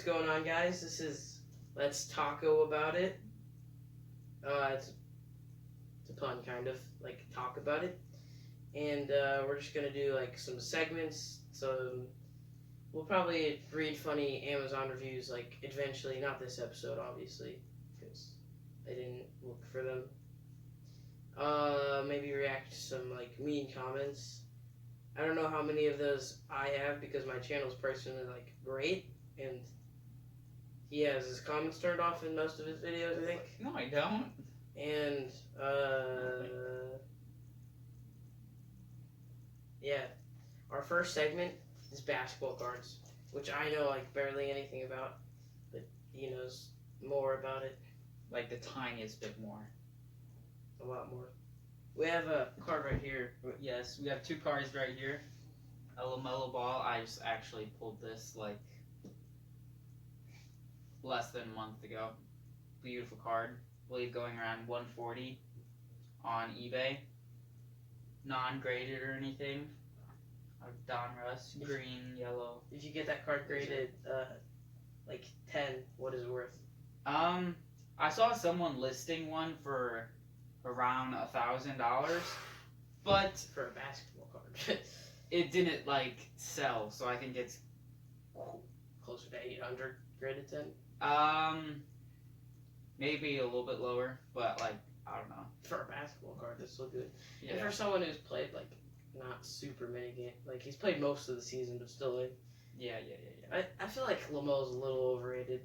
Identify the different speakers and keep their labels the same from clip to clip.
Speaker 1: What's going on, guys? This is Let's Taco About It. It's a pun, kind of, like talk about it. And we're just gonna do like some segments. So we'll probably read funny Amazon reviews, like eventually. Not this episode, obviously, because I didn't look for them. Maybe react to some like mean comments. I don't know how many of those I have because my channel's personally like great, and he has his comments turned off in most of his videos, I think.
Speaker 2: No, I don't.
Speaker 1: And yeah, our first segment is basketball cards, which I know like barely anything about, but he knows more about it,
Speaker 2: Like the tiniest bit more.
Speaker 1: a lot more. We have a card right here.
Speaker 2: Yes, we have two cards right here. A LaMelo Ball. I just actually pulled this like less than a month ago. Beautiful card. I believe going around 140 on eBay. Non-graded or anything. Donruss, green, yellow.
Speaker 1: If you get that card graded like 10, what is it worth?
Speaker 2: I saw someone listing one for around $1,000, but
Speaker 1: For a basketball card.
Speaker 2: it didn't like sell, so I think it's
Speaker 1: Closer to 800 graded 10.
Speaker 2: Maybe a little bit lower, but like I don't know.
Speaker 1: For a basketball card, that's so good.
Speaker 2: Yeah.
Speaker 1: And for someone who's played like not super many games, like he's played most of the season, but still like,
Speaker 2: Yeah.
Speaker 1: I feel like Lamelo's a little overrated.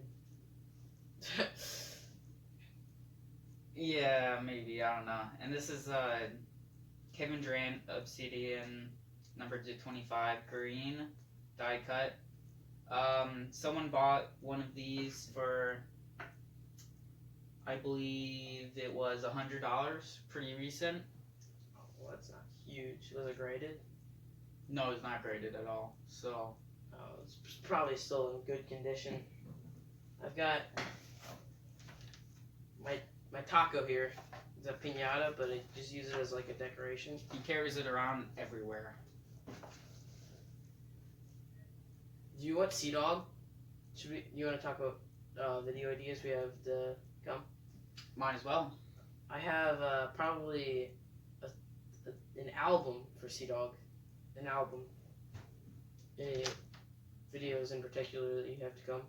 Speaker 2: Yeah, maybe, I don't know. And this is Kevin Durant Obsidian number 225 green die cut. Someone bought one of these for, I believe it was $100, pretty recent.
Speaker 1: Oh, well, that's not huge. Was it graded?
Speaker 2: No, it's not graded at all. So
Speaker 1: It's probably still in good condition. I've got my taco here. It's a piñata, but I just use it as like a decoration.
Speaker 2: he carries it around everywhere.
Speaker 1: Do you want Sea Dog? You want to talk about video ideas we have to come?
Speaker 2: Might as well.
Speaker 1: I have probably an album for Sea Dog. An album. Any videos in particular that you have to come?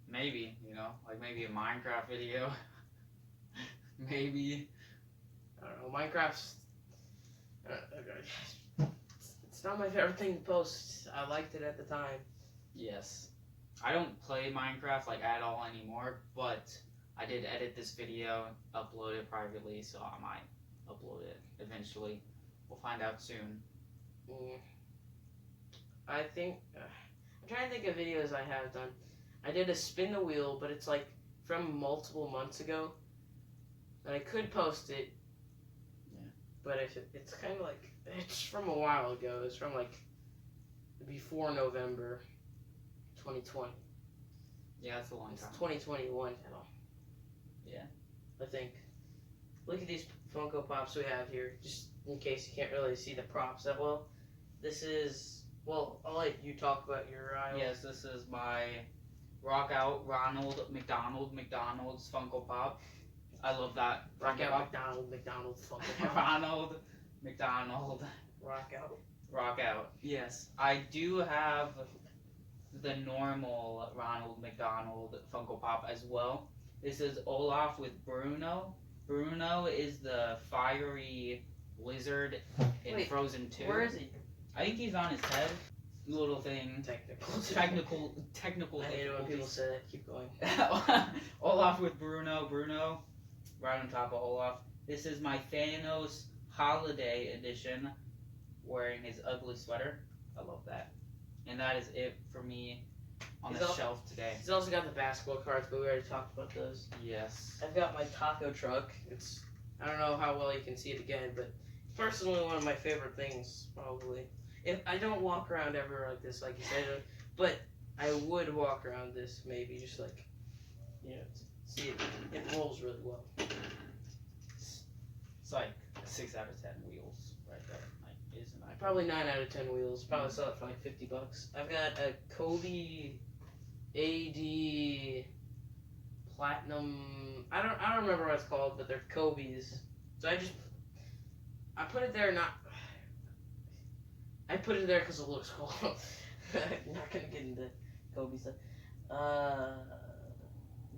Speaker 2: Maybe, like maybe a Minecraft video. Maybe.
Speaker 1: I don't know. Minecraft's. It's not my favorite thing to post. I liked it at the time.
Speaker 2: Yes. I don't play Minecraft like at all anymore, but I did edit this video, upload it privately, so I might upload it eventually. We'll find out soon.
Speaker 1: I think I'm trying to think of videos I have done. I did a spin the wheel, but it's like from multiple months ago, and I could post it.
Speaker 2: Yeah.
Speaker 1: But it's kind of like it's from a while ago. It's from like before November 2020.
Speaker 2: Yeah, that's a long
Speaker 1: It's
Speaker 2: time.
Speaker 1: 2021 now.
Speaker 2: Yeah.
Speaker 1: I think. Look at these Funko Pops we have here, just in case you can't really see the props that well. This is, well, I'll let you talk about your aisle.
Speaker 2: Yes, this is my Rock Out Ronald McDonald's Funko Pop. I love that.
Speaker 1: Rock
Speaker 2: Funko
Speaker 1: out
Speaker 2: Pop.
Speaker 1: McDonald's Funko Pop.
Speaker 2: Ronald McDonald.
Speaker 1: Rock out.
Speaker 2: Rock Out. Yes. I do have the normal Ronald McDonald Funko Pop as well. This is Olaf with Bruno. Bruno is the fiery lizard in
Speaker 1: Wait,
Speaker 2: Frozen 2.
Speaker 1: Where is he?
Speaker 2: I think he's on his head. Little thing. Technical
Speaker 1: I hate it when people
Speaker 2: difficulties.
Speaker 1: say that. Keep going.
Speaker 2: Olaf with Bruno. Bruno, right on top of Olaf. This is my Thanos Holiday Edition, wearing his ugly sweater. I love that. And that is it for me on the shelf today.
Speaker 1: He's also got the basketball cards, but we already talked about those.
Speaker 2: Yes.
Speaker 1: I've got my taco truck. I don't know how well you can see it again, but it's personally one of my favorite things, probably. If I don't walk around everywhere like this, like you said, but I would walk around this maybe just like, see it. It rolls really well.
Speaker 2: It's like a 6 out of 10 wheels right there. Like, is an iPhone?
Speaker 1: Probably 9 out of 10 wheels. Probably sell it for like $50. I've got a Kobe AD Platinum. I don't remember what it's called, but they're Kobe's. So I put it there I put it there because it looks cool. I'm not gonna get into Kobe stuff.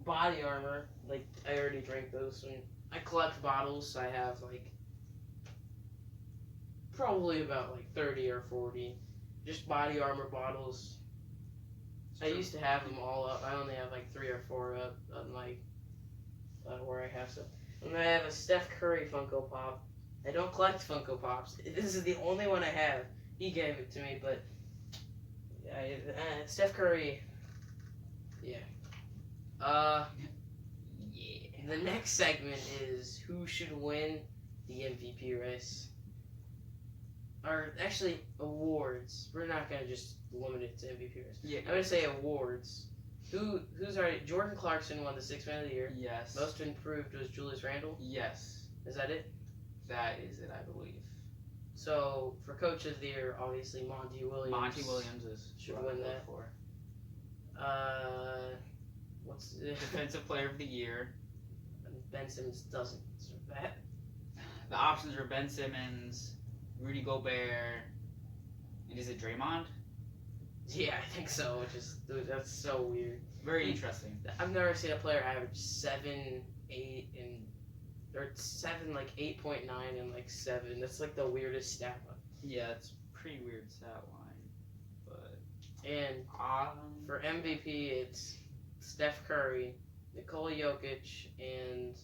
Speaker 1: Body armor. Like I already drank those. And I collect bottles. So I have like probably about like 30 or 40 just body armor bottles. I used to have them all up. I only have like 3 or 4 up on my where I have some. And I have a Steph Curry Funko Pop. I don't collect Funko Pops. This is the only one I have. He gave it to me, but Steph Curry. Yeah.
Speaker 2: Yeah.
Speaker 1: The next segment is who should win the MVP race. Or actually awards. We're not gonna just limit it to MVP race.
Speaker 2: Yeah.
Speaker 1: I'm gonna say awards. Who's already Jordan Clarkson won the 6th Man of the Year.
Speaker 2: Yes.
Speaker 1: Most improved was Julius Randle.
Speaker 2: Yes.
Speaker 1: Is that it?
Speaker 2: That is it, I believe.
Speaker 1: So for Coach of the Year, obviously Monty Williams.
Speaker 2: Monty Williams
Speaker 1: should
Speaker 2: what I
Speaker 1: win
Speaker 2: vote
Speaker 1: that.
Speaker 2: for.
Speaker 1: What's
Speaker 2: Defensive Player of the Year.
Speaker 1: Ben Simmons doesn't deserve that.
Speaker 2: The options were Ben Simmons, Rudy Gobert, and is it Draymond?
Speaker 1: Yeah, I think so. Dude, that's so weird.
Speaker 2: Very interesting.
Speaker 1: I've never seen a player average 7, 8, and or 7 like 8.9 and like 7. That's like the weirdest stat line.
Speaker 2: Yeah, it's pretty weird stat line, but
Speaker 1: And for MVP, it's Steph Curry, Nikola Jokic, and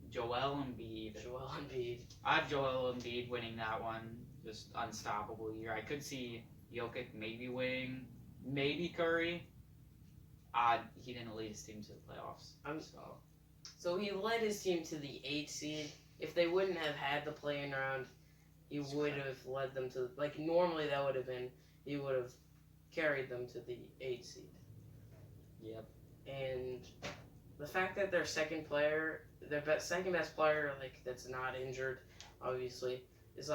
Speaker 2: Joel Embiid.
Speaker 1: Joel Embiid.
Speaker 2: I have Joel Embiid winning that one. Just unstoppable year. I could see Jokic maybe winning, maybe Curry. He didn't lead his team to the playoffs.
Speaker 1: So he led his team to the 8th seed. If they wouldn't have had the play-in round, he would have led them to normally that would have been he would have carried them to the 8th seed.
Speaker 2: Yep.
Speaker 1: And the fact that their second second best player that's not injured, obviously, is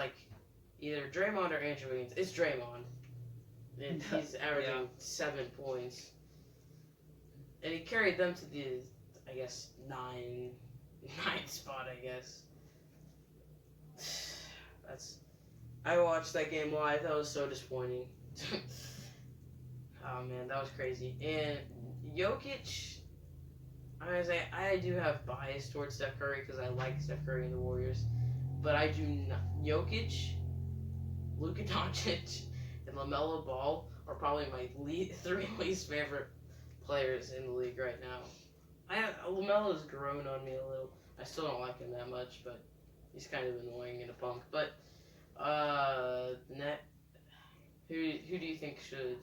Speaker 1: either Draymond or Andrew Wiggins. It's Draymond. And he's averaging 7 points. And he carried them to the, I guess, 9th spot, I guess. I watched that game live. That was so disappointing. Oh, man, that was crazy. And Jokic, I'm going to say, I do have bias towards Steph Curry because I like Steph Curry and the Warriors. But I do not. Jokic, Luka Doncic, and LaMelo Ball are probably my 3 least favorite players in the league right now. LaMelo's grown on me a little. I still don't like him that much, but he's kind of annoying and a punk. But who do you think should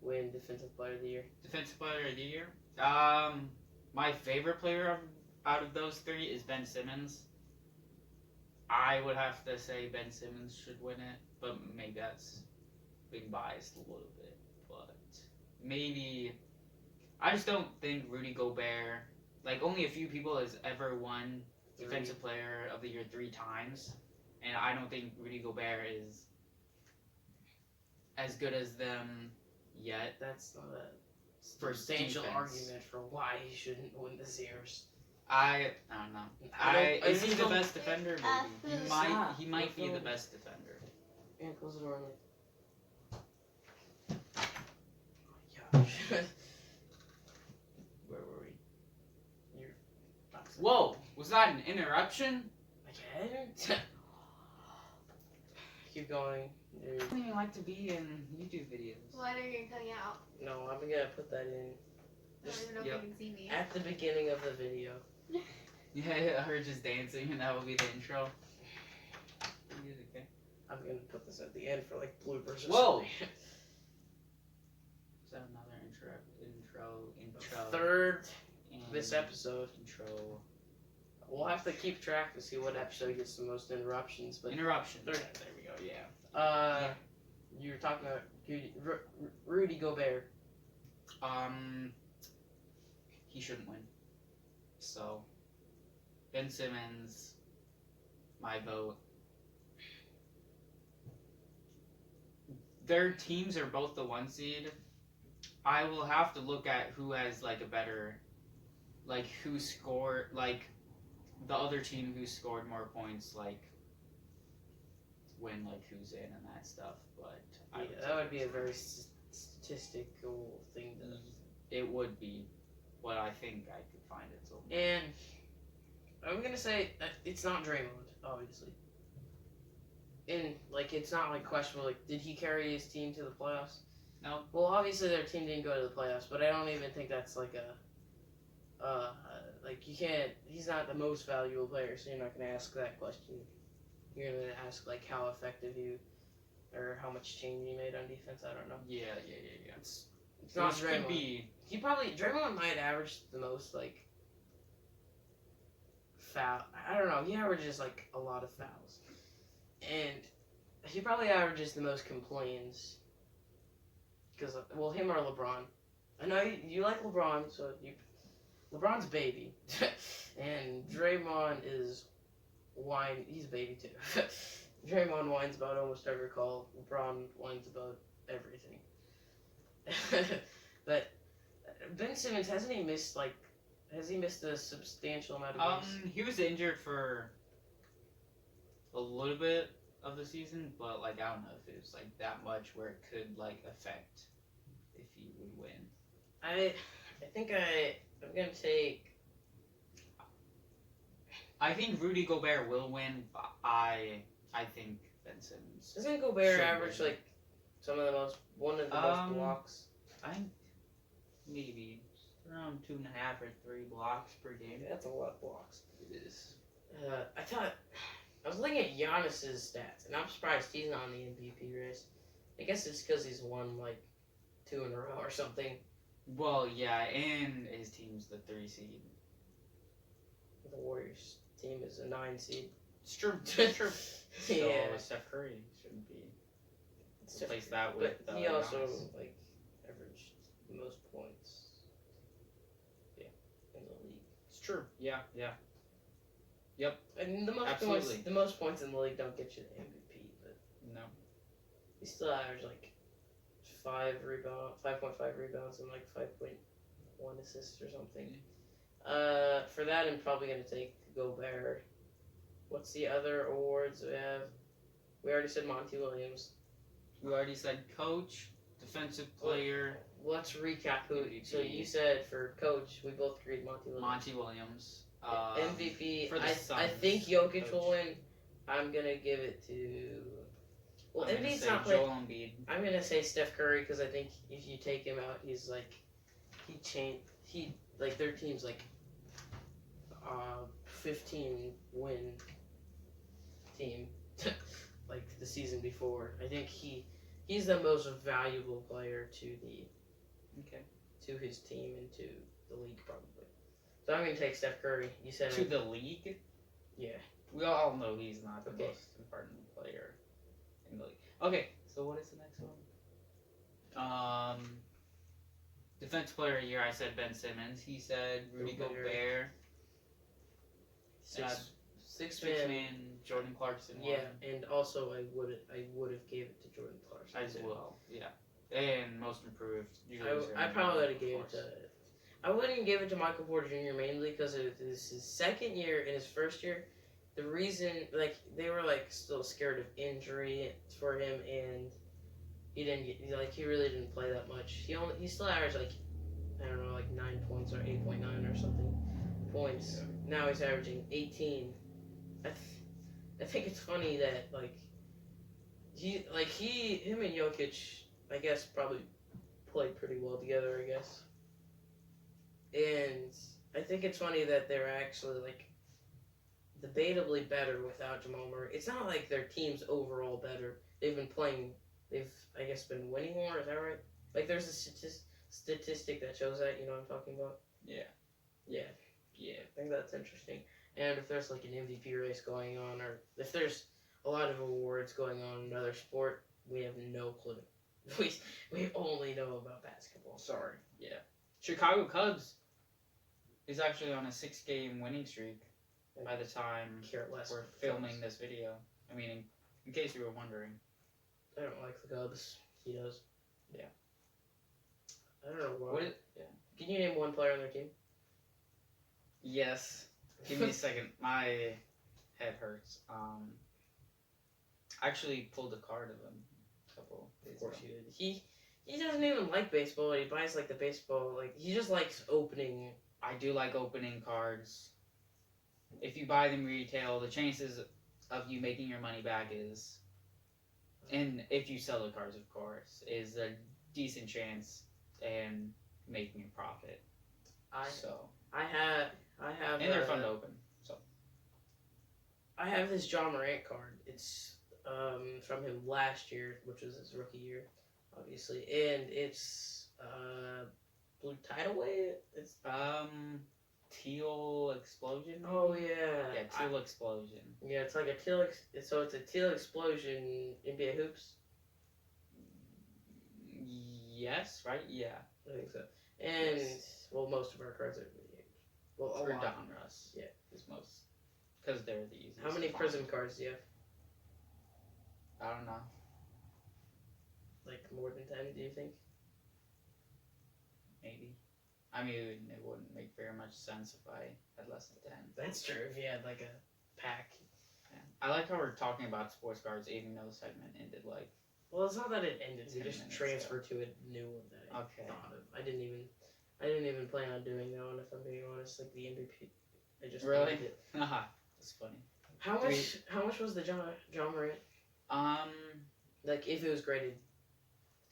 Speaker 1: win Defensive Player of the Year?
Speaker 2: Defensive Player of the Year? My favorite player out of those 3 is Ben Simmons. I would have to say Ben Simmons should win it, but maybe that's being biased a little bit. But maybe I just don't think Rudy Gobert, only a few people has ever won Defensive Player of the Year 3 times, and I don't think Rudy Gobert is as good as them yet.
Speaker 1: That's not a
Speaker 2: For
Speaker 1: substantial
Speaker 2: defense.
Speaker 1: argument for why he shouldn't win this year's.
Speaker 2: I don't know. Is he the best defender? Maybe. He might be the best defender.
Speaker 1: Yeah, close the door. Oh my gosh.
Speaker 2: Where were we?
Speaker 1: You're
Speaker 2: Whoa! Was that an interruption?
Speaker 1: Again? Keep going.
Speaker 2: I don't even like to be in YouTube videos.
Speaker 3: Why are you cutting out?
Speaker 1: No, I'm gonna put that in
Speaker 3: I don't even know if you can see me.
Speaker 1: at the beginning of the video.
Speaker 2: Yeah, her just dancing, and that will be the intro. Okay.
Speaker 1: I'm gonna put this at the end for bloopers or
Speaker 2: Whoa!
Speaker 1: something.
Speaker 2: Is that another intro?
Speaker 1: Third
Speaker 2: and
Speaker 1: this episode.
Speaker 2: Intro.
Speaker 1: We'll have to keep track to see what episode gets the most interruptions. But
Speaker 2: Interruption.
Speaker 1: there we go. Yeah. You were talking about Rudy Gobert.
Speaker 2: He shouldn't win. So, Ben Simmons, my vote. their teams are both the 1 seed. I will have to look at who has like a better, like who scored, like the other team who scored more points, like when like who's in and that stuff. But
Speaker 1: that would be a very statistical thing.
Speaker 2: It would be, but I think I could find it somewhere.
Speaker 1: And I'm gonna say it's not Draymond, obviously. And like it's not like questionable. Like, did he carry his team to the playoffs?
Speaker 2: No.
Speaker 1: Well, obviously their team didn't go to the playoffs, but I don't even think that's like like you can't. He's not the most valuable player, so you're not gonna ask that question. You're gonna ask like how effective you, or how much change he made on defense. I don't know.
Speaker 2: Yeah.
Speaker 1: It's not
Speaker 2: Which
Speaker 1: Draymond.
Speaker 2: could be.
Speaker 1: He probably Draymond might average the most like foul. I don't know. He averages like a lot of fouls, and he probably averages the most complaints. Because well, him or LeBron. I know you like LeBron, so LeBron's baby, and Draymond is whine. He's a baby too. Draymond whines about almost every call. LeBron whines about everything. But Ben Simmons, hasn't he missed like? Has he missed a substantial amount of games?
Speaker 2: He was injured for a little bit of the season, but like I don't know if it was like that much where it could like affect if he would win.
Speaker 1: I think I'm gonna take.
Speaker 2: I think Rudy Gobert will win, but I think Ben Simmons.
Speaker 1: Doesn't Gobert
Speaker 2: should
Speaker 1: average
Speaker 2: win.
Speaker 1: like one of the most blocks?
Speaker 2: I think maybe around 2.5 or 3 blocks per game.
Speaker 1: Yeah, that's a lot of blocks.
Speaker 2: It is.
Speaker 1: I was looking at Giannis's stats, and I'm surprised he's not in the MVP race. I guess it's because he's won like 2 in a row or something.
Speaker 2: Well, yeah, and his team's the 3 seed.
Speaker 1: The Warriors team is a 9 seed.
Speaker 2: It's true. It's true. So
Speaker 1: Yeah.
Speaker 2: Steph Curry shouldn't be.
Speaker 1: It's
Speaker 2: Replace
Speaker 1: different.
Speaker 2: that with.
Speaker 1: But he also
Speaker 2: Giannis.
Speaker 1: like averaged the most points. Yeah, in the league.
Speaker 2: It's true. Yeah.
Speaker 1: And
Speaker 2: Absolutely.
Speaker 1: the most points in the league don't get you the MVP, but
Speaker 2: No.
Speaker 1: he still averaged like 5.5 rebounds, and like 5.1 assists or something. For that, I'm probably gonna take Gobert. What's the other awards we have? We already said Monty Williams.
Speaker 2: We already said coach, defensive player,
Speaker 1: Let's recap who.
Speaker 2: MVP.
Speaker 1: So you said for coach, we both agreed Monty Williams.
Speaker 2: Monty Williams.
Speaker 1: MVP.
Speaker 2: for the
Speaker 1: I
Speaker 2: Suns,
Speaker 1: think Jokic will
Speaker 2: coach.
Speaker 1: win. I'm gonna give it to. Well,
Speaker 2: I'm gonna
Speaker 1: Embiid's
Speaker 2: say
Speaker 1: not playing.
Speaker 2: Joel Embiid.
Speaker 1: I'm gonna say Steph Curry because I think if you take him out, he's like, he like their team's like, 15 win team, like the season before. I think he's the most valuable player to his team and to the league probably. So I'm gonna take Steph Curry. You said
Speaker 2: To the league?
Speaker 1: Yeah.
Speaker 2: We all know he's not the
Speaker 1: Okay.
Speaker 2: most important player in the league. Okay, so what is the next one? Defense player of the year, I said Ben Simmons. He said Rudy Gobert.
Speaker 1: Six
Speaker 2: Six
Speaker 1: man.
Speaker 2: man, Jordan Clarkson won.
Speaker 1: Yeah, and also I would have gave it to Jordan Clarkson
Speaker 2: As
Speaker 1: too.
Speaker 2: well, yeah. And most improved.
Speaker 1: I probably would have gave it to. I wouldn't give it to Michael Porter Jr. mainly because it was his second year. In his first year, the reason like they were like still scared of injury for him, and he didn't get he really didn't play that much. He still averaged like I don't know like 9 points or 8.9 or something points. Yeah. Now he's averaging 18. I think it's funny that him and Jokic I guess probably played pretty well together, I guess. And I think it's funny that they're actually like debatably better without Jamal Murray. It's not like their team's overall better. They've I guess been winning more, is that right? Like there's a statistic that shows that, you know what I'm talking about?
Speaker 2: Yeah.
Speaker 1: I think that's interesting. And if there's like an MVP race going on, or if there's a lot of awards going on in another sport, we have no clue. We only know about basketball.
Speaker 2: Sorry. Yeah. Chicago Cubs is actually on a 6-game winning streak by the time we're filming this video. I mean, in case you were wondering.
Speaker 1: I don't like the Cubs. He does.
Speaker 2: Yeah.
Speaker 1: I don't know why.
Speaker 2: What? Yeah.
Speaker 1: Can you name one player on their team?
Speaker 2: Yes. Give me a second. My head hurts. I actually pulled a card of him a couple days
Speaker 1: Of course
Speaker 2: ago.
Speaker 1: you did. He doesn't even like baseball. He buys like the baseball. Like he just likes opening.
Speaker 2: I do like opening cards. If you buy them retail, the chances of you making your money back is, and if you sell the cards, of course, is a decent chance and making a profit.
Speaker 1: I have.
Speaker 2: And they're fun to open. So
Speaker 1: I have this John Morant card. It's from him last year, which was his rookie year, obviously, and it's Blue Tidal Wave. It's
Speaker 2: Teal Explosion. Maybe?
Speaker 1: Oh yeah.
Speaker 2: Yeah, Teal Explosion.
Speaker 1: Yeah, it's like a teal. So it's a teal explosion NBA hoops.
Speaker 2: Yes, right? Yeah.
Speaker 1: I think so. And well, most of our cards are NBA hoops. Well, a
Speaker 2: For
Speaker 1: lot.
Speaker 2: Donruss.
Speaker 1: Yeah.
Speaker 2: Is most. Because they're the easiest.
Speaker 1: How many
Speaker 2: to
Speaker 1: Prism
Speaker 2: find.
Speaker 1: cards do you have?
Speaker 2: I don't know.
Speaker 1: Like more than 10? Do you think?
Speaker 2: Maybe. I mean, it wouldn't make very much sense if I had less than 10.
Speaker 1: That's true. If you had like a pack.
Speaker 2: Yeah. I like how we're talking about sports cards, even though the segment ended like.
Speaker 1: Well, it's not that it ended. We
Speaker 2: 10
Speaker 1: just
Speaker 2: minutes,
Speaker 1: transferred to a new one that I
Speaker 2: Okay.
Speaker 1: thought of. I didn't even plan on doing that one. If I'm being honest, like the MVP, I just
Speaker 2: Really?
Speaker 1: did it.
Speaker 2: Haha. That's funny.
Speaker 1: How much was the John Morant? Like if it was graded.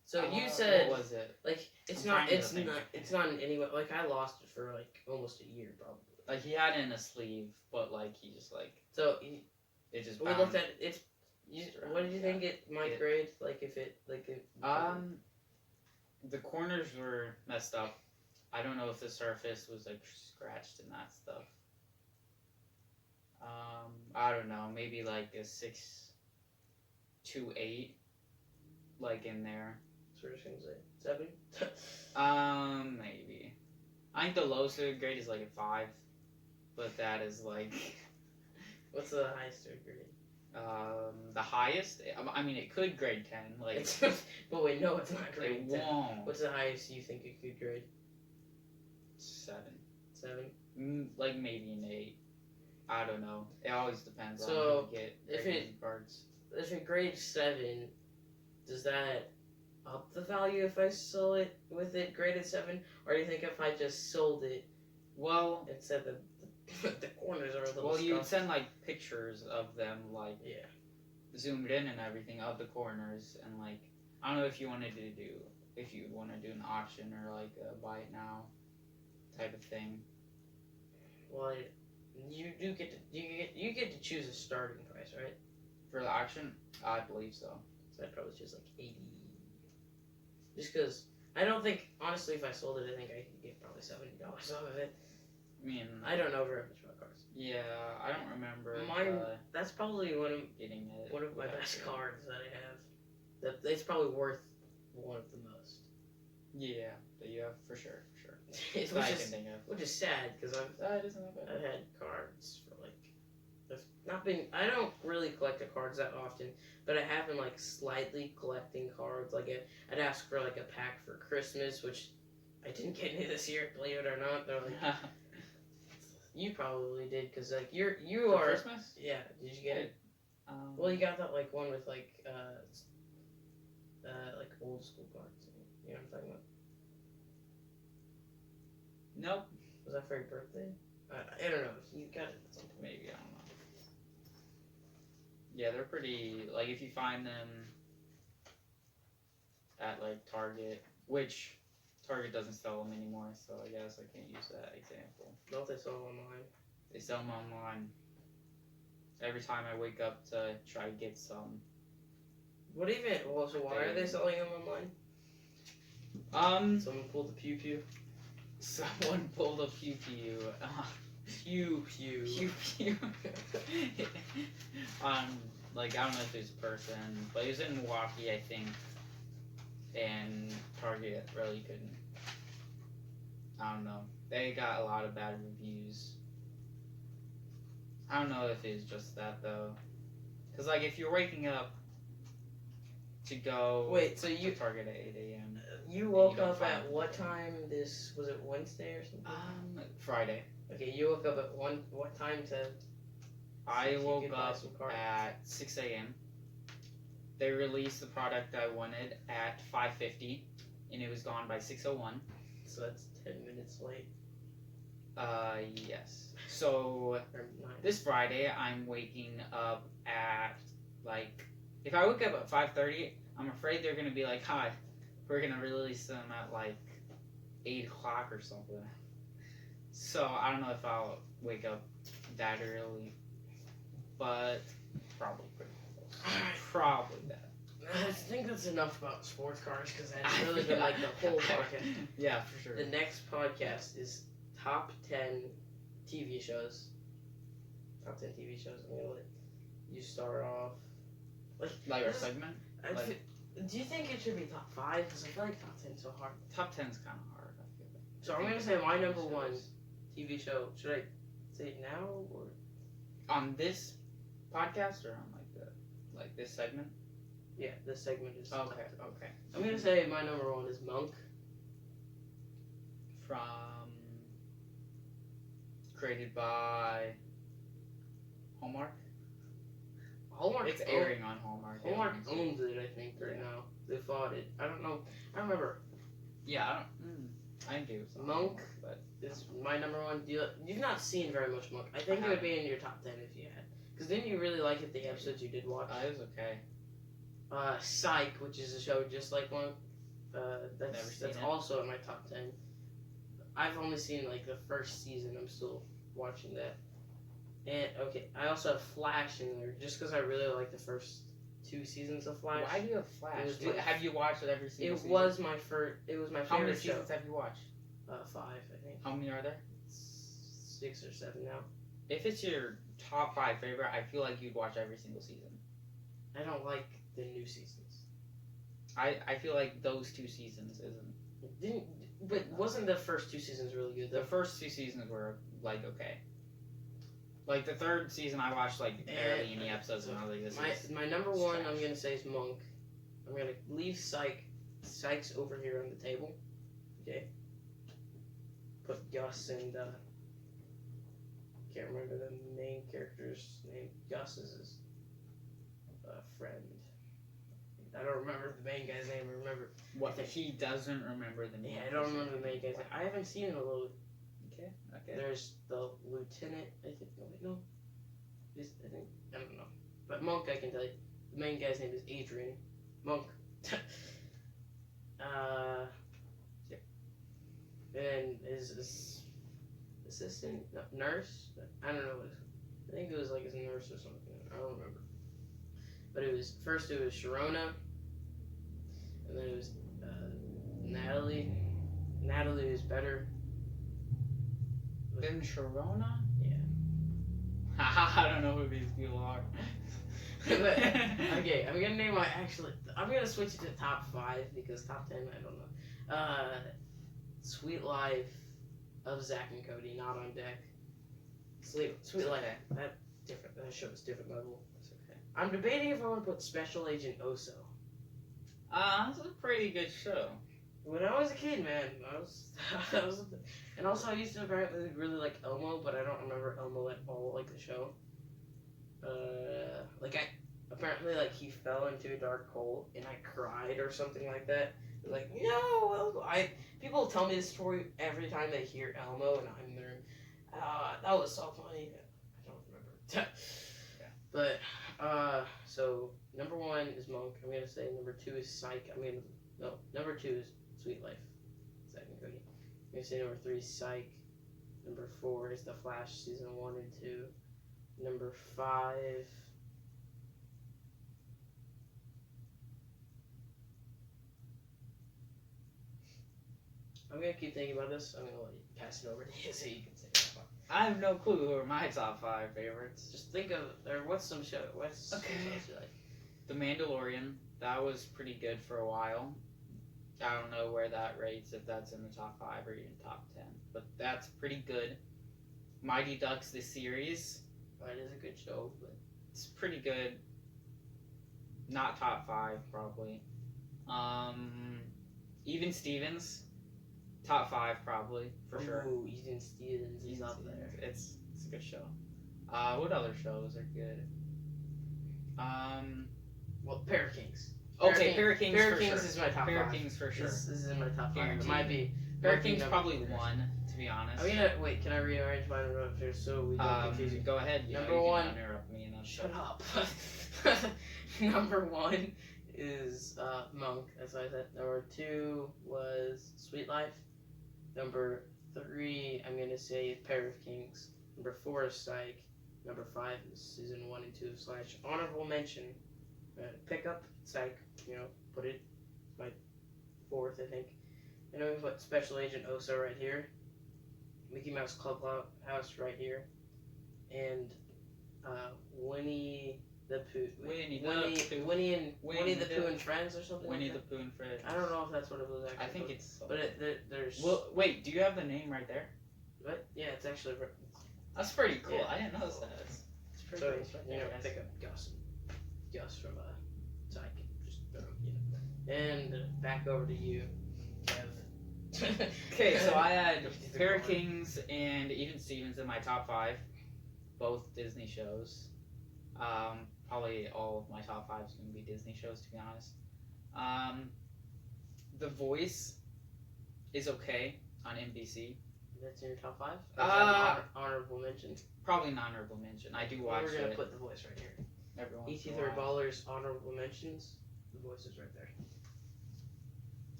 Speaker 1: So you said
Speaker 2: What was it?
Speaker 1: like it's
Speaker 2: I'm
Speaker 1: not
Speaker 2: trying to
Speaker 1: it's
Speaker 2: think.
Speaker 1: not it's not in any way like I lost it for like almost a year probably.
Speaker 2: Like he had it in a sleeve, but like he just like
Speaker 1: So
Speaker 2: it just.
Speaker 1: we looked at it's.
Speaker 2: around,
Speaker 1: What did you think it might grade? Like if it like it.
Speaker 2: The corners were messed up. I don't know if the surface was like scratched and that stuff. I don't know. Maybe like a 6 to 8, like in there.
Speaker 1: So we're just gonna say 7.
Speaker 2: Maybe. I think the lowest it would grade is like a 5, but that is like.
Speaker 1: What's the highest it would grade?
Speaker 2: The highest. I mean, it could grade 10. Like.
Speaker 1: But wait, no, it's not grade
Speaker 2: It
Speaker 1: 10.
Speaker 2: won't.
Speaker 1: What's the highest you think it could grade?
Speaker 2: 7.
Speaker 1: 7.
Speaker 2: Like maybe an 8. I don't know. It always depends
Speaker 1: So,
Speaker 2: on who you get
Speaker 1: if
Speaker 2: grading cards.
Speaker 1: If it grades 7, does that up the value if I sold it with it graded 7, or do you think if I just sold it,
Speaker 2: Well,
Speaker 1: and said that the corners are a little.
Speaker 2: well, you'd
Speaker 1: scuffed?
Speaker 2: send like pictures of them, like
Speaker 1: Yeah.
Speaker 2: zoomed in and everything of the corners, and like I don't know if you wanted to do if you want to do an auction or like a buy it now type of thing.
Speaker 1: Well, you do get to you get to choose a starting price, right?
Speaker 2: For the auction, I believe so.
Speaker 1: So I'd probably choose like 80. Just because I don't think honestly, if I sold it, I think I could get probably $70 off of it.
Speaker 2: I mean,
Speaker 1: I don't know very much about cars.
Speaker 2: yeah, I don't remember.
Speaker 1: Mine. That's probably
Speaker 2: Getting it.
Speaker 1: one of my best cards that I have. That it's probably worth one of the most.
Speaker 2: Yeah, that you have for sure.
Speaker 1: which,
Speaker 2: That I
Speaker 1: is,
Speaker 2: can think of.
Speaker 1: which is sad because
Speaker 2: That isn't that bad.
Speaker 1: I've had cards for like I've not been. I don't really collect the cards that often, but I have been like slightly collecting cards. Like I'd ask for like a pack for Christmas, which I didn't get any this year. Believe it or not, they're like you probably did because like you
Speaker 2: For
Speaker 1: are
Speaker 2: Christmas?
Speaker 1: Yeah, did you get it?
Speaker 2: Well,
Speaker 1: You got that like one with like old school cards. You know what I'm talking about?
Speaker 2: Nope.
Speaker 1: Was that for your birthday? I don't know. You got it at some point.
Speaker 2: Maybe, I don't know. Yeah, they're pretty, like, if you find them at, like, Target, which Target doesn't sell them anymore, so I guess I can't use that example.
Speaker 1: Don't they sell online?
Speaker 2: They sell them online. Every time I wake up to try to get some.
Speaker 1: What even? Well, so why are they selling them online? Someone pulled the pew pew.
Speaker 2: Someone pulled a pew pew.
Speaker 1: Pew pew.
Speaker 2: Pew pew. Like, I don't know if there's a person, but he was in Milwaukee, I think, and Target really couldn't. I don't know. They got a lot of bad reviews. I don't know if it's just that, though. Because, like, if you're waking up to go.
Speaker 1: Wait, so
Speaker 2: to Target at 8 a.m.
Speaker 1: You woke
Speaker 2: don't
Speaker 1: up
Speaker 2: find
Speaker 1: at what
Speaker 2: anything.
Speaker 1: time? This was it Wednesday or something?
Speaker 2: Friday.
Speaker 1: Okay, you woke up at what time to?
Speaker 2: I
Speaker 1: if you
Speaker 2: woke
Speaker 1: could buy
Speaker 2: up
Speaker 1: some cards?
Speaker 2: at 6 a.m. They released the product I wanted at 5:50, and it was gone by 6:01.
Speaker 1: So that's 10 minutes late.
Speaker 2: Yes. So
Speaker 1: Or 9.
Speaker 2: this Friday, I'm waking up at like. If I wake up at 5:30, I'm afraid they're gonna be like, "Hi, we're gonna release them at like 8 o'clock or something." So I don't know if I'll wake up that early, but probably pretty close. Probably that.
Speaker 1: I think that's enough about sports cards because I've really been like the whole podcast.
Speaker 2: Yeah, for sure.
Speaker 1: The next podcast is top 10 TV shows. Top 10 TV shows. I'm gonna let you start off.
Speaker 2: Like our
Speaker 1: this-
Speaker 2: segment?
Speaker 1: Do you think it should be top 5? Because I feel like top 10 is so hard.
Speaker 2: Top 10's kind of hard, I feel like.
Speaker 1: So I'm gonna say my number 1 TV show. Should I say it now or?
Speaker 2: On this podcast or on like this segment?
Speaker 1: Yeah, this segment is.
Speaker 2: Okay.
Speaker 1: I'm gonna say my number 1 is Monk.
Speaker 2: From created by Hallmark.
Speaker 1: Hallmark.
Speaker 2: It's airing on Hallmark.
Speaker 1: Hallmark owns it, I think, right now. They bought it. I don't know. I remember.
Speaker 2: Yeah, I do.
Speaker 1: Monk
Speaker 2: but
Speaker 1: is my number 1. You've not seen very much Monk. I think it would be in your top 10 if you had. Because didn't you really like it, the episodes you did watch?
Speaker 2: it was okay.
Speaker 1: Psych, which is a show just like Monk.
Speaker 2: Never
Speaker 1: That's
Speaker 2: seen it.
Speaker 1: also in my top 10. I've only seen like the first season. I'm still watching that. And okay, I also have Flash in there just because I really like the first 2 seasons of Flash.
Speaker 2: Why do you have Flash?
Speaker 1: It was my-
Speaker 2: Have you watched it every single season?
Speaker 1: It was my first. It was my
Speaker 2: How many
Speaker 1: favorite show.
Speaker 2: seasons have you watched?
Speaker 1: 5, I think.
Speaker 2: How many are there?
Speaker 1: 6 or 7 now.
Speaker 2: If it's your top 5 favorite, I feel like you'd watch every single season.
Speaker 1: I don't like the new seasons.
Speaker 2: I feel like those 2 seasons isn't.
Speaker 1: Wasn't the first 2 seasons really good?
Speaker 2: The first 2 seasons were like okay. Like the 3rd season, I watched like barely any episodes, and I was like, "This is."
Speaker 1: My number 1,
Speaker 2: trash.
Speaker 1: I'm gonna say is Monk. I'm gonna leave Sykes over here on the table. Okay. Put Gus and can't remember the main character's name. Gus is his friend. I don't remember the main guy's name. I remember.
Speaker 2: What he doesn't remember the name.
Speaker 1: Yeah, I don't remember the main guy's name. I haven't seen it in a little.
Speaker 2: Okay.
Speaker 1: There's the lieutenant. I think. No. I don't know. But Monk, I can tell you. The main guy's name is Adrian. Monk. And his assistant, no, nurse. I don't know. I think it was like his nurse or something. I don't remember. But it was Sharona, and then it was Natalie. Natalie was better.
Speaker 2: Then Sharona?
Speaker 1: Yeah.
Speaker 2: I don't know who these people are.
Speaker 1: Okay, I'm gonna switch it to top 5 because top 10 I don't know. Sweet Life of Zack and Cody, not on deck. Sweet Life, that show is different level.
Speaker 2: It's okay.
Speaker 1: I'm debating if I want to put Special Agent Oso.
Speaker 2: This is a pretty good show.
Speaker 1: When I was a kid, man, and also I used to apparently really like Elmo, but I don't remember Elmo at all, like the show. Apparently he fell into a dark hole and I cried or something like that. Like, no, Elmo. People tell me this story every time they hear Elmo and I'm there. That was so funny. I don't remember.
Speaker 2: Yeah.
Speaker 1: But so number 1 is Monk. I'm gonna say number 2 is Psych. Number 2 is Sweet Life. Zack and Cody. I'm gonna say number 3 is Psych. Number 4 is The Flash season 1 and 2. Number 5. I'm gonna keep thinking about this. I'm gonna let you pass it over to you so you can say that one.
Speaker 2: I have no clue who are my top 5 favorites.
Speaker 1: Just think of, or what's some show? What's
Speaker 2: Okay.
Speaker 1: some shows you like?
Speaker 2: The Mandalorian, that was pretty good for a while. I don't know where that rates, if that's in the top 5 or even top 10, but that's pretty good. Mighty Ducks, the series,
Speaker 1: It is a good show, but
Speaker 2: it's pretty good. not top 5 probably. Even Stevens, top 5 probably for sure.
Speaker 1: Ooh, Ethan Stevens is
Speaker 2: Even
Speaker 1: up
Speaker 2: Stevens,
Speaker 1: there.
Speaker 2: It's a good show. What other shows are good?
Speaker 1: Well, Pair of Kings.
Speaker 2: Okay, Pair of Kings
Speaker 1: Pair
Speaker 2: for
Speaker 1: of Kings
Speaker 2: sure.
Speaker 1: is my top
Speaker 2: Pair of
Speaker 1: 5.
Speaker 2: Kings for sure.
Speaker 1: This is in my top 5. It
Speaker 2: Guaranteed.
Speaker 1: might be.
Speaker 2: Pair of Kings
Speaker 1: number
Speaker 2: probably
Speaker 1: 3.
Speaker 2: 1, to be honest.
Speaker 1: Oh, wait, can I rearrange mine up here so we don't confuse you?
Speaker 2: Go ahead.
Speaker 1: Number
Speaker 2: you
Speaker 1: 1.
Speaker 2: Can interrupt me. And
Speaker 1: Shut up. Number 1 is Monk, as I said. Number 2 was Sweet Life. Number 3, I'm gonna say Pair of Kings. Number 4 is Psych. Number 5 is season 1 and 2 of Slash. Honorable mention. Pick up Psych. Put it. It's my 4th, I think. And then we put Special Agent Oso right here. Mickey Mouse Clubhouse right here. And Winnie the Pooh. Winnie the Pooh and Friends or something.
Speaker 2: Winnie
Speaker 1: like
Speaker 2: the Pooh and Friends.
Speaker 1: I don't know if that's what it was actually.
Speaker 2: I think it's.
Speaker 1: But there's.
Speaker 2: Well, wait. Do you have the name right there?
Speaker 1: What? Yeah, it's actually.
Speaker 2: That's pretty cool.
Speaker 1: Yeah.
Speaker 2: I didn't notice that. It's pretty
Speaker 1: So
Speaker 2: cool.
Speaker 1: pick up Gus from Psych. Just and back over to you, Kev.
Speaker 2: Okay, so I had Pair of Kings and Even Stevens in my top 5, both Disney shows. Probably all of my top 5 is going to be Disney shows, to be honest. The Voice is okay on NBC.
Speaker 1: That's in your top 5? Honorable mention.
Speaker 2: Probably an honorable mention. I do watch
Speaker 1: We're gonna
Speaker 2: it.
Speaker 1: put The Voice right here.
Speaker 2: Every once in a
Speaker 1: ET3
Speaker 2: while.
Speaker 1: Ballers honorable mentions. The Voice is right there.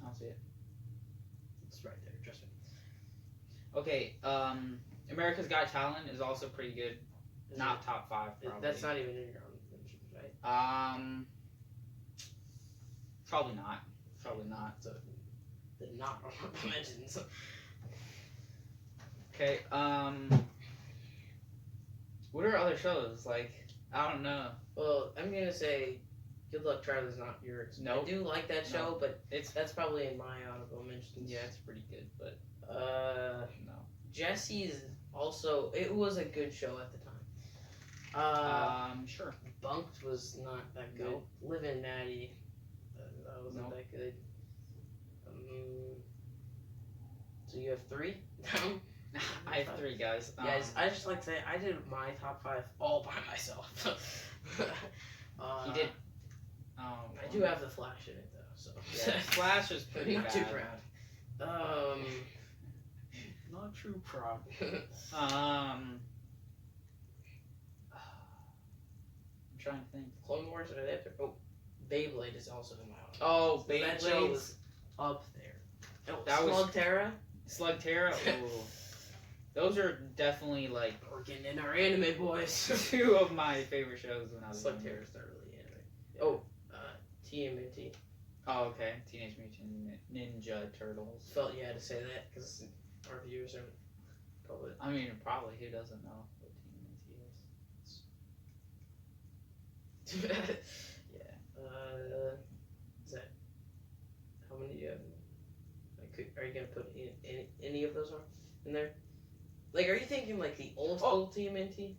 Speaker 2: I don't see it.
Speaker 1: It's right there. Trust me.
Speaker 2: Okay, America's Got Talent is also pretty good. Not top 5, probably.
Speaker 1: That's not even in your honorable mentions, right?
Speaker 2: Probably not. Probably not.
Speaker 1: So, the not honorable mentions.
Speaker 2: Okay, what are other shows? Like, I don't know.
Speaker 1: Well, I'm gonna say Good Luck Charlie's not yours.
Speaker 2: Nope.
Speaker 1: I do like that show, but
Speaker 2: It's
Speaker 1: that's probably in my honorable mentions.
Speaker 2: yeah, it's pretty good, but no.
Speaker 1: Jesse's also, it was a good show at the time.
Speaker 2: Sure.
Speaker 1: Bunked was not that good.
Speaker 2: Nope.
Speaker 1: Livin' Natty, that wasn't
Speaker 2: Nope.
Speaker 1: that good. So you have 3 down?
Speaker 2: I have 3 guys.
Speaker 1: Guys, I just like to say, I did my top 5 all by myself.
Speaker 2: He did.
Speaker 1: I do have the Flash in it though, so
Speaker 2: Yeah, Flash is pretty
Speaker 1: not
Speaker 2: bad.
Speaker 1: too proud.
Speaker 2: Not too proud. I'm trying to think.
Speaker 1: Clone Wars are there. Oh, Beyblade is also in my honor.
Speaker 2: Oh,
Speaker 1: So that show
Speaker 2: Beyblade.
Speaker 1: was up there. Oh,
Speaker 2: That was-
Speaker 1: Slugterra.
Speaker 2: Slugterra. Ooh. Those are definitely like
Speaker 1: We're getting in our anime, boys.
Speaker 2: 2 of my favorite shows when I was younger.
Speaker 1: Slugterra's not really anime. Oh, TMNT.
Speaker 2: Oh, okay. Teenage Mutant Ninja Turtles.
Speaker 1: Felt you had to say that because our viewers are probably.
Speaker 2: I mean, probably who doesn't know what TMNT is?
Speaker 1: Yeah. Is that how many do you have? Like, are you gonna put any of those on in there? Like, are you thinking like the old school TMNT?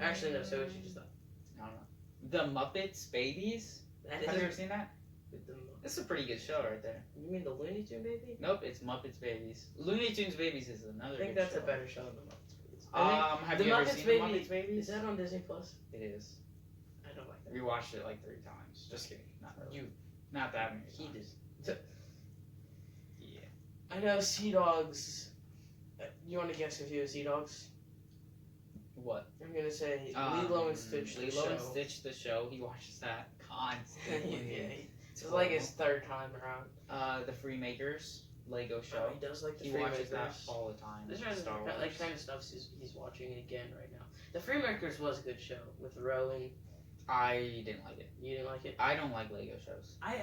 Speaker 1: Actually, no. So what you just thought?
Speaker 2: I don't know. The Muppets Babies.
Speaker 1: That
Speaker 2: Have you ever
Speaker 1: is
Speaker 2: seen that?
Speaker 1: with the.
Speaker 2: This is a pretty good show right there.
Speaker 1: You mean the Looney Tune Baby?
Speaker 2: Nope, it's Muppets Babies. Looney Tunes Babies is another.
Speaker 1: I think
Speaker 2: good
Speaker 1: that's
Speaker 2: show.
Speaker 1: a better show than the Muppets Babies.
Speaker 2: Have
Speaker 1: the
Speaker 2: you ever
Speaker 1: Muppets
Speaker 2: seen
Speaker 1: Baby-
Speaker 2: the Muppets Babies?
Speaker 1: Is that on Disney Plus?
Speaker 2: It is.
Speaker 1: I don't like that.
Speaker 2: We watched it like 3 times. Just kidding. Not really.
Speaker 1: You-
Speaker 2: Not that many.
Speaker 1: He
Speaker 2: times.
Speaker 1: did.
Speaker 2: Yeah.
Speaker 1: I know Sea Dogs. You want to guess a few of Sea Dogs?
Speaker 2: What?
Speaker 1: I'm gonna say Lilo and Stitch. The
Speaker 2: Lilo and
Speaker 1: show.
Speaker 2: Stitch the show. He watches that constantly.
Speaker 1: Yeah, it's like his 3rd time around.
Speaker 2: The Freemakers Lego show.
Speaker 1: He does like the
Speaker 2: He watches that
Speaker 1: Freemakers.
Speaker 2: all the time.
Speaker 1: This is
Speaker 2: Star Wars.
Speaker 1: like kind of stuff he's watching again right now. The Freemakers was a good show with Rowan.
Speaker 2: I didn't like it.
Speaker 1: You didn't like it?
Speaker 2: I don't like Lego shows.
Speaker 1: I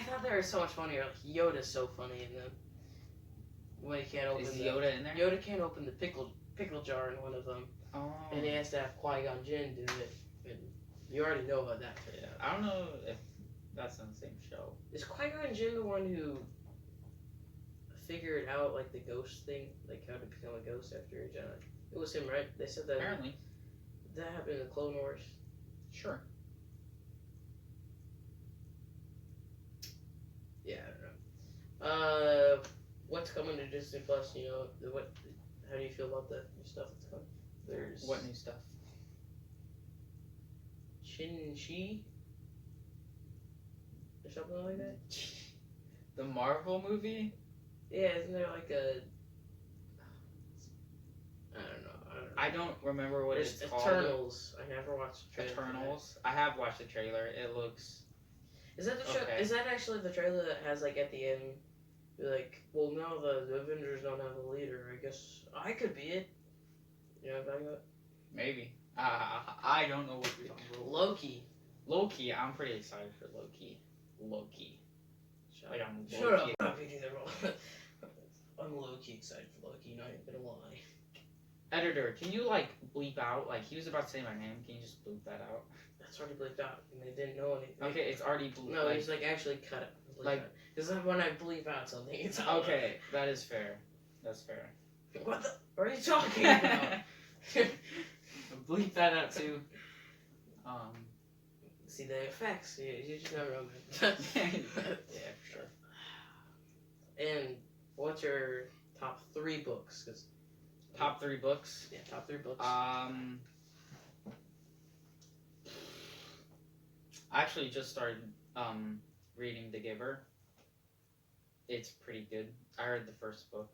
Speaker 1: thought they were so much funnier. Like, Yoda's so funny in them. When he can't open
Speaker 2: Is
Speaker 1: the
Speaker 2: Yoda in there?
Speaker 1: Yoda can't open the pickle jar in one of them,
Speaker 2: Oh.
Speaker 1: and he has to have Qui-Gon Jinn do it. And you already know how that turned
Speaker 2: Yeah.
Speaker 1: out.
Speaker 2: I don't know if that's on the same show.
Speaker 1: Is Qui-Gon Jinn the one who figured out like the ghost thing, like how to become a ghost after a Jedi? It was him, right? They said that
Speaker 2: Apparently.
Speaker 1: that happened in the Clone Wars.
Speaker 2: Sure.
Speaker 1: What's coming to Disney Plus? You know, what? How do you feel about the new stuff that's coming? There's
Speaker 2: What new stuff?
Speaker 1: Shin-Chi or something like that.
Speaker 2: The Marvel movie?
Speaker 1: Yeah, isn't there like a? I don't know.
Speaker 2: I don't remember what
Speaker 1: There's
Speaker 2: it's called.
Speaker 1: Eternals. I never watched the trailer.
Speaker 2: Eternals? I have watched the trailer. It looks.
Speaker 1: Is that the show?
Speaker 2: Okay.
Speaker 1: Is that actually the trailer that has like at the end? You're like, well, now the Avengers don't have a leader. I guess I could be it. You know what I'm talking about?
Speaker 2: Maybe. I don't know what you're talking about.
Speaker 1: Loki.
Speaker 2: Loki. I'm pretty excited for Loki. Loki. Like I'm
Speaker 1: Shut up.
Speaker 2: Loki.
Speaker 1: I'm not picking the role. I'm low-key excited for Loki. Not even gonna lie.
Speaker 2: Editor, can you like bleep out? Like he was about to say my name. Can you just bleep that out?
Speaker 1: That's already bleeped out, and they didn't know anything.
Speaker 2: Okay, it's already bleeped.
Speaker 1: No,
Speaker 2: like,
Speaker 1: he's like actually cut it.
Speaker 2: Like-
Speaker 1: because when I bleep out something, it's out.
Speaker 2: okay, that is fair. That's fair.
Speaker 1: What the? What are you talking about?
Speaker 2: Bleep that out too.
Speaker 1: See the effects. You just never know.
Speaker 2: Yeah, for sure.
Speaker 1: And what's your top 3 books? Cause
Speaker 2: Top 3 books.
Speaker 1: yeah, top 3 books.
Speaker 2: I actually just started reading The Giver. It's pretty good. I read the first book.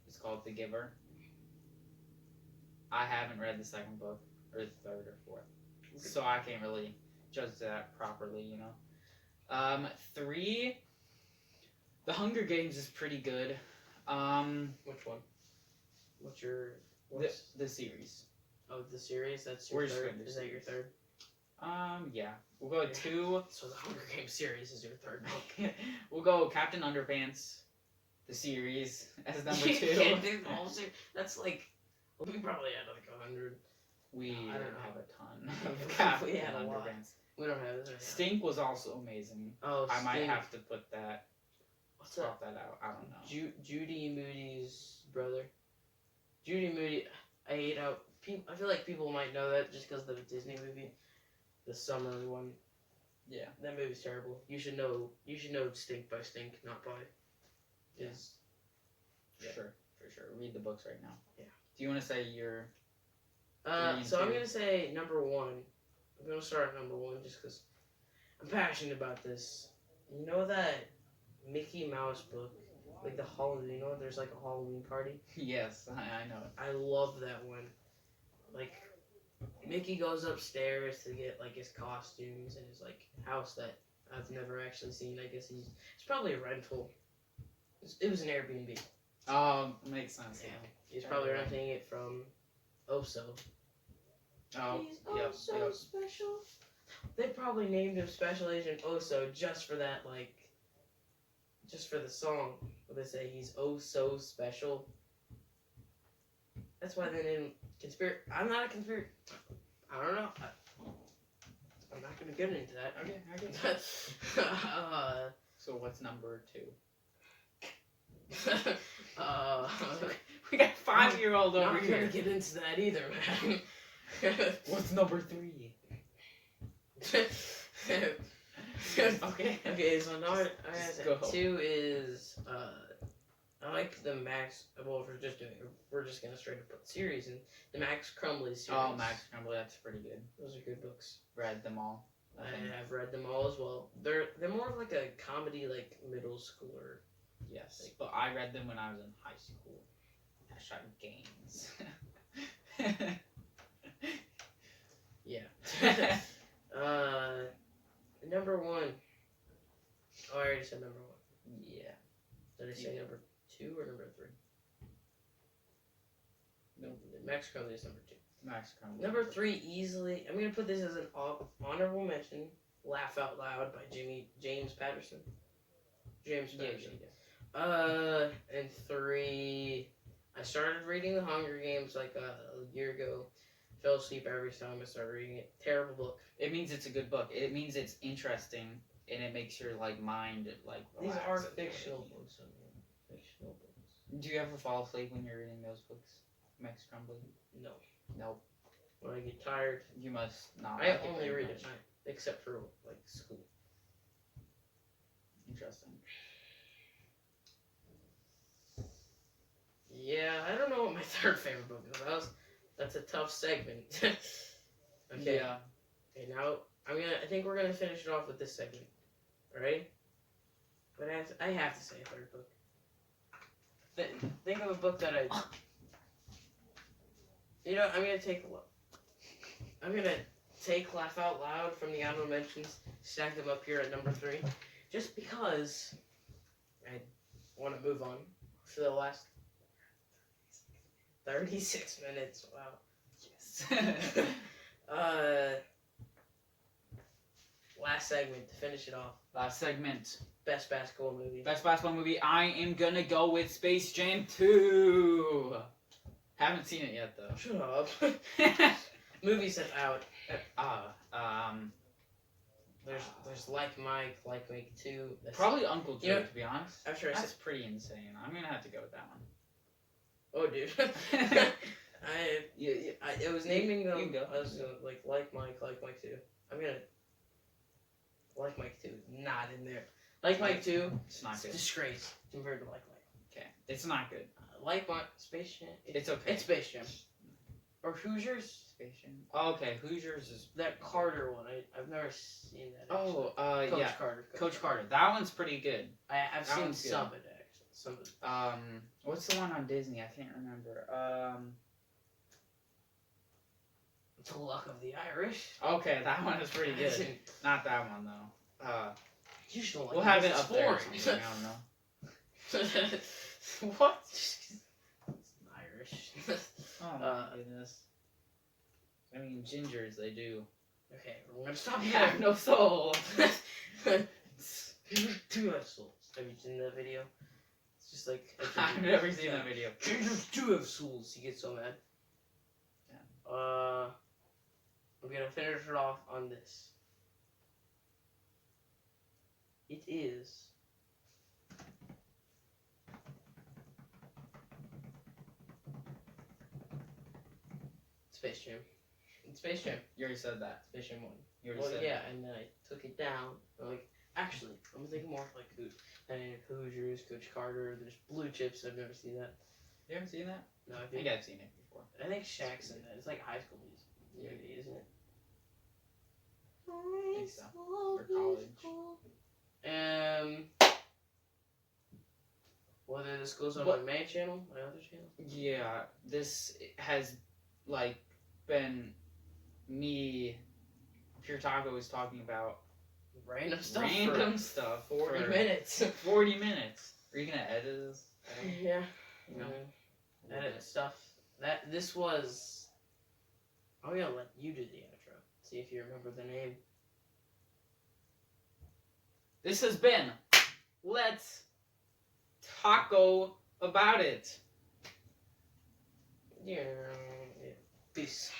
Speaker 2: It's called The Giver. I haven't read the second book, or the third or fourth, so I can't really judge that properly, you know. 3, The Hunger Games is pretty good.
Speaker 1: Which one? What's your
Speaker 2: The series.
Speaker 1: Oh, the series? That's your
Speaker 2: We're just
Speaker 1: third?
Speaker 2: gonna do
Speaker 1: Is that your
Speaker 2: series.
Speaker 1: third?
Speaker 2: Yeah. We'll go 2.
Speaker 1: So the Hunger Games series is your third book.
Speaker 2: We'll go Captain Underpants, the series, as number 2.
Speaker 1: You can't do the whole series. That's like, we probably had like 100.
Speaker 2: We
Speaker 1: I don't know.
Speaker 2: have a ton of Captain
Speaker 1: We had a lot.
Speaker 2: Underpants.
Speaker 1: We don't have this right now.
Speaker 2: Stink was also amazing.
Speaker 1: Oh,
Speaker 2: I might
Speaker 1: Stink.
Speaker 2: have to put that,
Speaker 1: What's up?
Speaker 2: crop that out. I don't know.
Speaker 1: Judy Moody's brother. Judy Moody. I hate how I feel like people might know that just because of the Disney movie, the summer one.
Speaker 2: Yeah.
Speaker 1: That movie's terrible. You should know. You should know Stink by Stink, not by. Is.
Speaker 2: For sure. For sure. Read the books right now.
Speaker 1: Yeah.
Speaker 2: Do you want to say your...
Speaker 1: So I'm
Speaker 2: 2.
Speaker 1: gonna say number 1. I'm gonna start at number 1 just because I'm passionate about this. You know that Mickey Mouse book, like the Halloween. You know, there's like a Halloween party.
Speaker 2: Yes, I know it.
Speaker 1: I love that one. Like, Mickey goes upstairs to get like his costumes and his like house that I've never actually seen. I guess it's probably a rental. It was an Airbnb.
Speaker 2: Makes sense.
Speaker 1: Yeah. He's probably renting it from Oso.
Speaker 2: Oh,
Speaker 1: He's
Speaker 2: yep,
Speaker 1: so
Speaker 2: yep.
Speaker 1: special. They probably named him Special Agent Oso just for that, like, just for the song. Where they say he's oh so special. That's why they named him Conspiracy. I'm not a conspiracy. I don't know. I'm not gonna get into that.
Speaker 2: Okay, I get it. So what's number 2? We got 5-year-old over
Speaker 1: not
Speaker 2: here.
Speaker 1: gonna get into that either, man.
Speaker 2: What's number 3? Okay.
Speaker 1: Okay, so now
Speaker 2: Just go.
Speaker 1: 2 is I like the Max. Well, if we're just gonna straight up put series and the Max Crumbly series.
Speaker 2: Oh, Max Crumbly, that's pretty good.
Speaker 1: Those are good books.
Speaker 2: Read them all.
Speaker 1: I have read them all as well. They're more of like a comedy, like middle schooler.
Speaker 2: Yes, but I read them when I was in high school. Hashtag games.
Speaker 1: Yeah. Number 1. Oh, I already said number 1.
Speaker 2: Yeah.
Speaker 1: Did I say
Speaker 2: Yeah.
Speaker 1: number 2 or number 3?
Speaker 2: No.
Speaker 1: Max Crumbly is number 2.
Speaker 2: Max Crumbly.
Speaker 1: Number 3, easily. I'm gonna put this as an honorable mention. Laugh Out Loud by James Patterson. James Patterson.
Speaker 2: Yeah.
Speaker 1: And 3, I started reading The Hunger Games like a year ago. Fell asleep every time I started reading it. Terrible book.
Speaker 2: It means it's a good book. It means it's interesting, and it makes your like mind like relax.
Speaker 1: These are
Speaker 2: at the
Speaker 1: fictional
Speaker 2: end.
Speaker 1: books. I mean, fictional books.
Speaker 2: Do you ever fall asleep when you're reading those books, Max Crumbly?
Speaker 1: No.
Speaker 2: Nope.
Speaker 1: When I get tired,
Speaker 2: You must not.
Speaker 1: I
Speaker 2: like it
Speaker 1: only
Speaker 2: very
Speaker 1: read
Speaker 2: much.
Speaker 1: at night, except for like school.
Speaker 2: Interesting.
Speaker 1: Yeah, I don't know what my third favorite book is. That's a tough segment. Okay.
Speaker 2: Yeah.
Speaker 1: Okay, now I think we're gonna finish it off with this segment. Alright? But I have to say a third book. Think of a book that I. You know, I'm gonna take Laugh Out Loud from the honorable mentions, stack them up here at number 3, just because I want to move on for the last 36 minutes. Wow.
Speaker 2: Yes.
Speaker 1: Last segment to finish it off.
Speaker 2: Last segment.
Speaker 1: Best basketball movie.
Speaker 2: Best basketball movie. I am gonna go with Space Jam 2. Haven't seen it yet though.
Speaker 1: Shut up. Movies that's out. There's Like Mike 2. That's,
Speaker 2: Probably Uncle Joe,
Speaker 1: you know,
Speaker 2: to be honest.
Speaker 1: after I
Speaker 2: That's
Speaker 1: said,
Speaker 2: pretty insane. I'm gonna have to go with that one.
Speaker 1: oh dude. It was naming them.
Speaker 2: You can go.
Speaker 1: I was like Mike 2. I'm gonna Like Mike 2 not in there. Like Mike 2,
Speaker 2: It's not good.
Speaker 1: disgrace compared to Like Mike.
Speaker 2: Okay, it's not good.
Speaker 1: Like Mike, Space Jam.
Speaker 2: It's okay.
Speaker 1: It's Space Jam. Or Hoosiers.
Speaker 2: Space Jam. Oh, okay, Hoosiers is.
Speaker 1: That Carter one. I've never seen that.
Speaker 2: Oh,
Speaker 1: Coach
Speaker 2: yeah,
Speaker 1: Carter.
Speaker 2: Coach Carter. That one's pretty good.
Speaker 1: I've
Speaker 2: That
Speaker 1: seen
Speaker 2: one's good.
Speaker 1: some of it actually. Some of it.
Speaker 2: What's the one on Disney? I can't remember.
Speaker 1: The Luck of the Irish.
Speaker 2: Okay, that one is pretty good. Not that one though.
Speaker 1: You just don't like
Speaker 2: We'll have it
Speaker 1: it's
Speaker 2: up there. Or
Speaker 1: foreign.
Speaker 2: something, I don't know.
Speaker 1: What? It's Irish.
Speaker 2: Oh my goodness. I mean, gingers, they do.
Speaker 1: Okay, we're gonna stop
Speaker 2: They
Speaker 1: here.
Speaker 2: have no soul.
Speaker 1: Two have souls. Have you seen that video? It's just like
Speaker 2: I've never seen that video.
Speaker 1: Two have souls. He gets so mad.
Speaker 2: Yeah.
Speaker 1: I'm gonna finish it off on this. It is. Space Jam. It's Space Jam.
Speaker 2: You already said that.
Speaker 1: Space Jam 1.
Speaker 2: You already
Speaker 1: Well,
Speaker 2: said
Speaker 1: yeah,
Speaker 2: that.
Speaker 1: and then I took it down. I'm like, actually, I'm thinking more of like Hoosiers, Coach Carter. There's Blue Chips. I've never seen that.
Speaker 2: You haven't seen that?
Speaker 1: No,
Speaker 2: I think I've seen it before.
Speaker 1: I think Shaq's in that. It's like high school music, isn't it?
Speaker 2: I think so. Or college.
Speaker 1: Whether this goes on
Speaker 2: What?
Speaker 1: my main channel, my other channel.
Speaker 2: Yeah, this has like been me. Pure Taco was talking about
Speaker 1: Random stuff.
Speaker 2: random stuff.
Speaker 1: 40
Speaker 2: for
Speaker 1: minutes.
Speaker 2: 40 minutes. Are you gonna edit this?
Speaker 1: Yeah.
Speaker 2: No.
Speaker 1: Edit stuff. This was. I'm gonna let you do the outro. See if you remember the name.
Speaker 2: This has been Let's Taco About It.
Speaker 1: Yeah. Peace.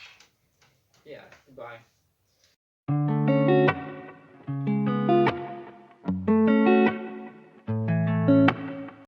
Speaker 2: Yeah, goodbye.